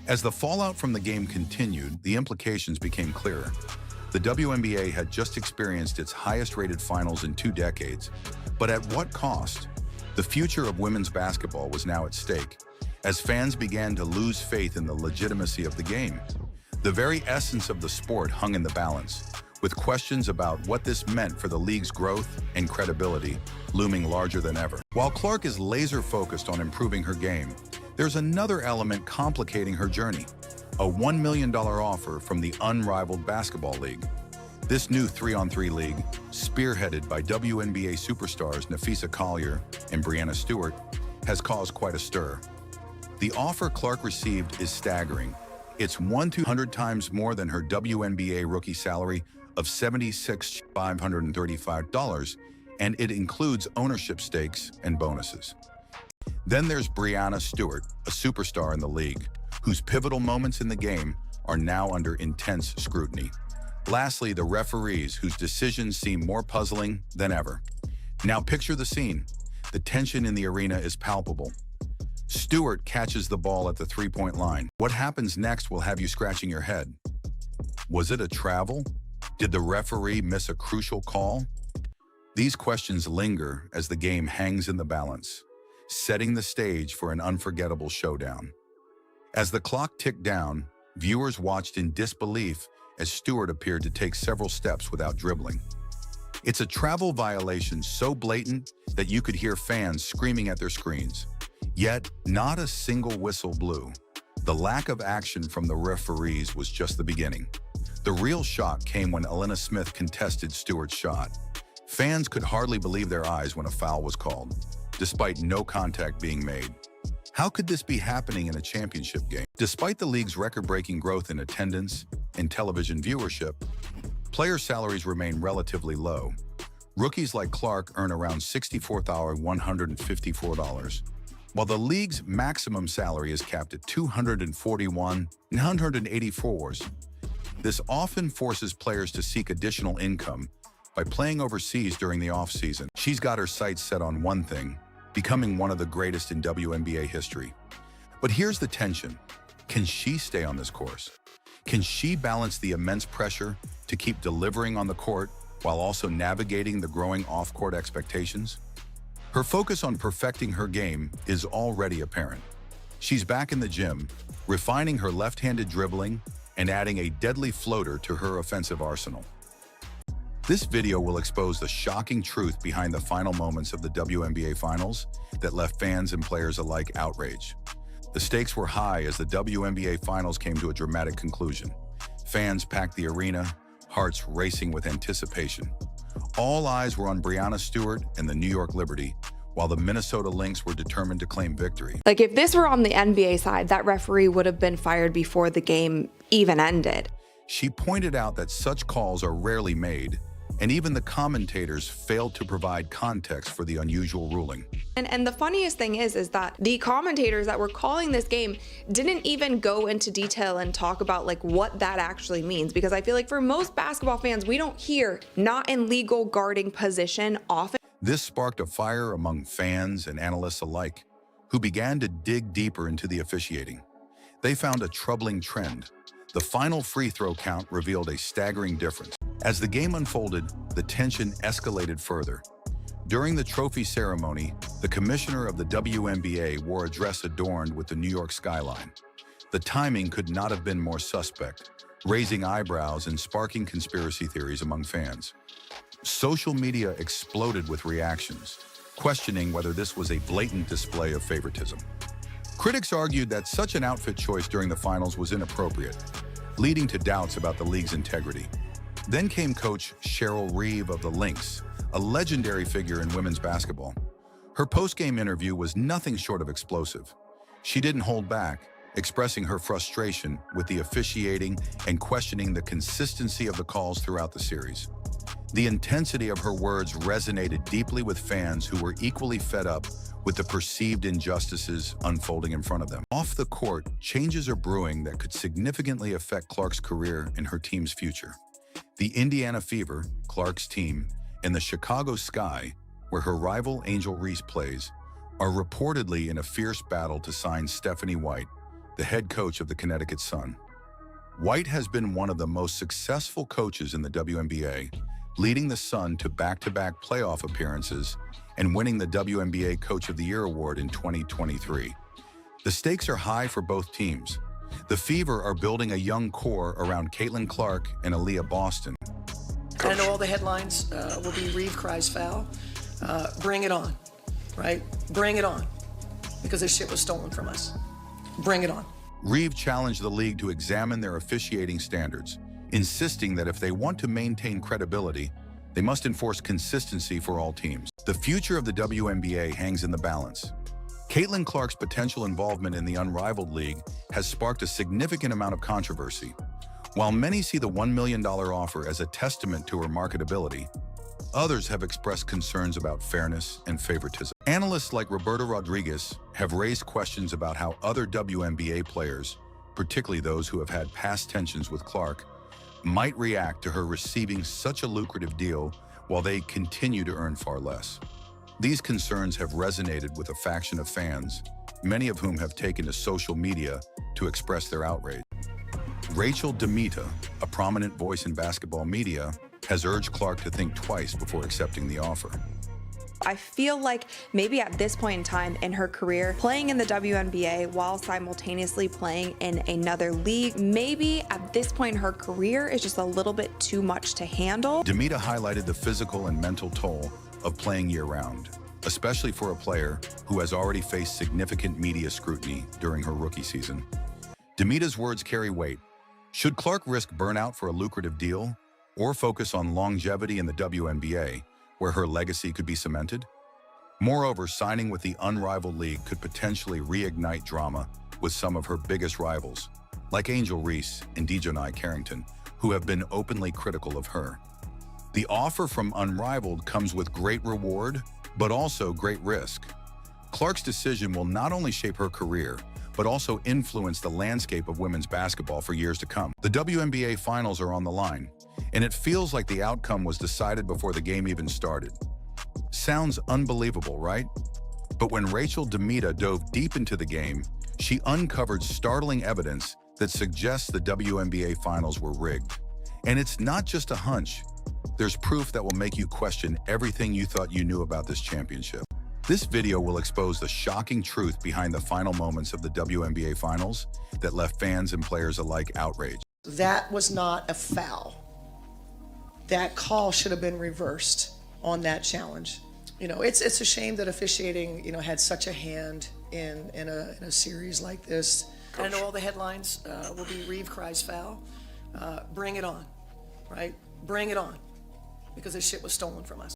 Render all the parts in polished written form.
As the fallout from the game continued, the implications became clearer. The WNBA had just experienced its highest-rated finals in 2 decades, but at what cost? The future of women's basketball was now at stake, as fans began to lose faith in the legitimacy of the game. The very essence of the sport hung in the balance, with questions about what this meant for the league's growth and credibility looming larger than ever. While Clark is laser-focused on improving her game, there's another element complicating her journey: a $1 million offer from the unrivaled basketball league. This new 3-on-3 league, spearheaded by WNBA superstars Nafisa Collier and Breanna Stewart, has caused quite a stir. The offer Clark received is staggering. It's 100 times more than her WNBA rookie salary of $76,535, and it includes ownership stakes and bonuses. Then there's Breanna Stewart, a superstar in the league, whose pivotal moments in the game are now under intense scrutiny. Lastly, the referees, whose decisions seem more puzzling than ever. Now picture the scene. The tension in the arena is palpable. Stewart catches the ball at the three-point line. What happens next will have you scratching your head. Was it a travel? Did the referee miss a crucial call? These questions linger as the game hangs in the balance, setting the stage for an unforgettable showdown. As the clock ticked down, viewers watched in disbelief as Stewart appeared to take several steps without dribbling. It's a travel violation so blatant that you could hear fans screaming at their screens. Yet, not a single whistle blew. The lack of action from the referees was just the beginning. The real shock came when Elena Smith contested Stewart's shot. Fans could hardly believe their eyes when a foul was called, despite no contact being made. How could this be happening in a championship game? Despite the league's record-breaking growth in attendance and television viewership, player salaries remain relatively low. Rookies like Clark earn around $64,154, while the league's maximum salary is capped at $241,984. This often forces players to seek additional income by playing overseas during the off-season. She's got her sights set on one thing: becoming one of the greatest in WNBA history. But here's the tension. Can she stay on this course? Can she balance the immense pressure to keep delivering on the court while also navigating the growing off-court expectations? Her focus on perfecting her game is already apparent. She's back in the gym, refining her left-handed dribbling and adding a deadly floater to her offensive arsenal. This video will expose the shocking truth behind the final moments of the WNBA Finals that left fans and players alike outraged. The stakes were high as the WNBA Finals came to a dramatic conclusion. Fans packed the arena, hearts racing with anticipation. All eyes were on Breanna Stewart and the New York Liberty, while the Minnesota Lynx were determined to claim victory. Like, if this were on the NBA side, that referee would have been fired before the game even ended. She pointed out that such calls are rarely made, and even the commentators failed to provide context for the unusual ruling. And the funniest thing is that the commentators that were calling this game didn't even go into detail and talk about like what that actually means, because I feel like for most basketball fans, we don't hear "not in legal guarding position" often. This sparked a fire among fans and analysts alike, who began to dig deeper into the officiating. They found a troubling trend. The final free throw count revealed a staggering difference. As the game unfolded, the tension escalated further. During the trophy ceremony, the commissioner of the WNBA wore a dress adorned with the New York skyline. The timing could not have been more suspect, raising eyebrows and sparking conspiracy theories among fans. Social media exploded with reactions, questioning whether this was a blatant display of favoritism. Critics argued that such an outfit choice during the finals was inappropriate, leading to doubts about the league's integrity. Then came coach Cheryl Reeve of the Lynx, a legendary figure in women's basketball. Her post-game interview was nothing short of explosive. She didn't hold back, expressing her frustration with the officiating and questioning the consistency of the calls throughout the series. The intensity of her words resonated deeply with fans who were equally fed up with the perceived injustices unfolding in front of them. Off the court, changes are brewing that could significantly affect Clark's career and her team's future. The Indiana Fever, Clark's team, and the Chicago Sky, where her rival Angel Reese plays, are reportedly in a fierce battle to sign Stephanie White, the head coach of the Connecticut Sun. White has been one of the most successful coaches in the WNBA, leading the Sun to back-to-back playoff appearances and winning the WNBA Coach of the Year award in 2023. The stakes are high for both teams. The Fever are building a young core around Caitlin Clark and Aaliyah Boston. I know all the headlines will be Reeve cries foul. Bring it on, right? Bring it on, because this shit was stolen from us. Bring it on. Reeve challenged the league to examine their officiating standards, insisting that if they want to maintain credibility, they must enforce consistency for all teams. The future of the WNBA hangs in the balance. Caitlin Clark's potential involvement in the unrivaled league has sparked a significant amount of controversy. While many see the $1 million offer as a testament to her marketability, others have expressed concerns about fairness and favoritism. Analysts like Roberto Rodriguez have raised questions about how other WNBA players, particularly those who have had past tensions with Clark, might react to her receiving such a lucrative deal while they continue to earn far less. These concerns have resonated with a faction of fans, many of whom have taken to social media to express their outrage. Rachel DeMita, a prominent voice in basketball media, has urged Clark to think twice before accepting the offer. I feel like maybe at this point in time in her career, playing in the WNBA while simultaneously playing in another league, maybe at this point in her career is just a little bit too much to handle. DeMita highlighted the physical and mental toll of playing year-round, especially for a player who has already faced significant media scrutiny during her rookie season. DeMita's words carry weight. Should Clark risk burnout for a lucrative deal, or focus on longevity in the WNBA, where her legacy could be cemented? Moreover, signing with the unrivaled league could potentially reignite drama with some of her biggest rivals, like Angel Reese and Dejanai Carrington, who have been openly critical of her. The offer from Unrivaled comes with great reward, but also great risk. Clark's decision will not only shape her career, but also influence the landscape of women's basketball for years to come. The WNBA finals are on the line, and it feels like the outcome was decided before the game even started. Sounds unbelievable, right? But when Rachel DeMita dove deep into the game, she uncovered startling evidence that suggests the WNBA finals were rigged. And it's not just a hunch. There's proof that will make you question everything you thought you knew about this championship. This video will expose the shocking truth behind the final moments of the WNBA finals that left fans and players alike outraged. That was not a foul. That call should have been reversed on that challenge. You know, it's a shame that officiating, had such a hand in a series like this. I know all the headlines will be Reeve cries foul. Bring it on, right? Bring it on, because this shit was stolen from us.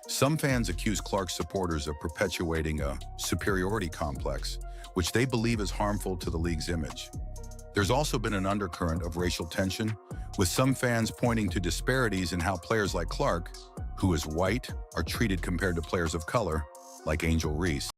Some fans accuse Clark's supporters of perpetuating a superiority complex, which they believe is harmful to the league's image. There's also been an undercurrent of racial tension, with some fans pointing to disparities in how players like Clark, who is white, are treated compared to players of color, like Angel Reese.